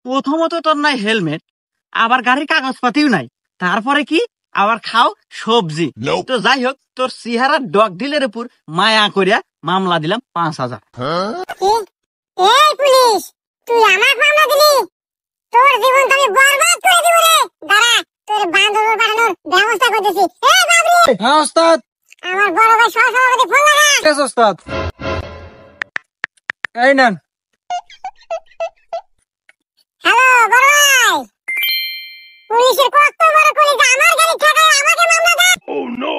প্রথমত তোর নাই হেলমেট, আবার গাড়ির কাগজপাতিও নাই, তারপরে কি আবার খাও সবজি। তো যাই হোক, তোর চেহারা ডগ ডিলের উপর মায়া করিয়া মামলা দিলাম 5,000। এই পুলিশ, তুই আমাকে মামলা দিলি? তোর জীবন আমি বরবাদ করে দিব রে। দাঁড়া, তোর বান্ধবী পাঠানোর ব্যবস্থা করতেছি। এই বাবরি। হ্যাঁ ওস্তাদ। আমার বড় ভাই সহসভাপতি ফোন লাগা। ঠিক আছে ওস্তাদ। এই নেন। হ্যালো বড় ভাই, পুলিশের কত বড় কলিজা, আমার গাড়ি ঠেকায় আমাকে মামলা দেন। ও নো।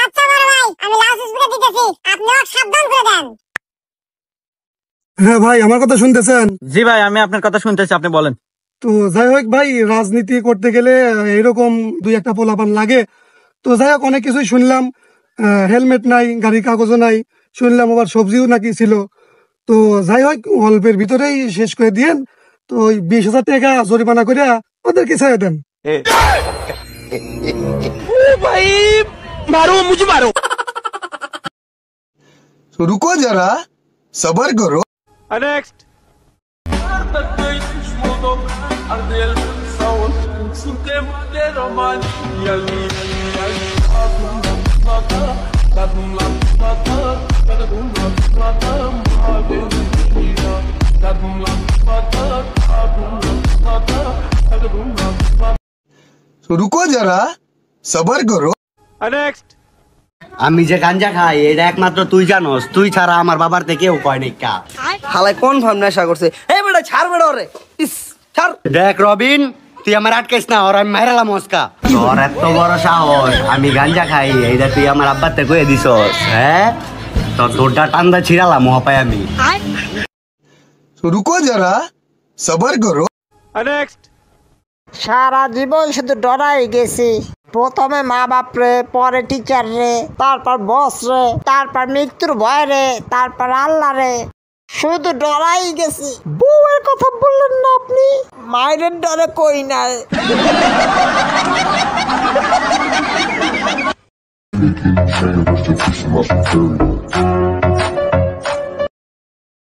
আচ্ছা বড় ভাই, আমি লাউডস্পিকার দিতেছি, আপনি ওকে সাবধান করে দেন। হ্যাঁ ভাই, আমার কথা শুনতেছেন? জি ভাই, আমি আপনার কথা শুনতেছি, আপনি বলেন। তো যাই হোক ভাই, রাজনীতি করতে গেলে এরকম দুই একটা পোলাপান লাগে। তো যাই হোক, অনেক কিছুই শুনলাম। হেলমেট নাই, গাড়ির কাগজও নাই, শুনলাম আবার সবজিও নাকি ছিল। তো যাই হোক, অল্পের ভিতরেই শেষ করে দিয়েন। তো ওই 20,000 টাকা জরিমানা করে ওদেরকে ছেড়ে দেন। ভাই মারো, মুঝে মারো। रुको जरा सबर करो। नेक्स्ट। रुको जरा सबर करो। नेक्स्ट। আমি যে গাঞ্জা খাই এটা একমাত্র তুই জানোস, তুই ছাড়া আমার বাবার থেকে কেউ কয় নাই। কা হালাই কোন ফার্ম নেশা করছে? এই বেটা ছাড় বেটা ওরে, ইস ছাড়। দেখ রবিন, তুই আমার আটকাইস না, ওর আমি মাইরালাম মস্কা। তোর এত বড় সাহস, আমি গাঞ্জা খাই এইটা তুই আমার আব্বার থেকে কয়ে দিছস? হ্যাঁ, তোর দৌড়টা টান্দা ছিড়ালাম হপাই আমি। रुको जरा सबर करो। नेक्स्ट। সারা জীবন শুধু ডরাই গেছি। প্রথমে মা বাপ রে, পরে টিচার রে, তারপর বস রে, তারপর মৃত্যুর ভয় রে, তারপর আল্লাহ রে, শুধু ডরাই গেছি। বউয়ের কথা বললেন না আপনি? মায়ের ডরে কই নাই। Making sure that the Christmas material.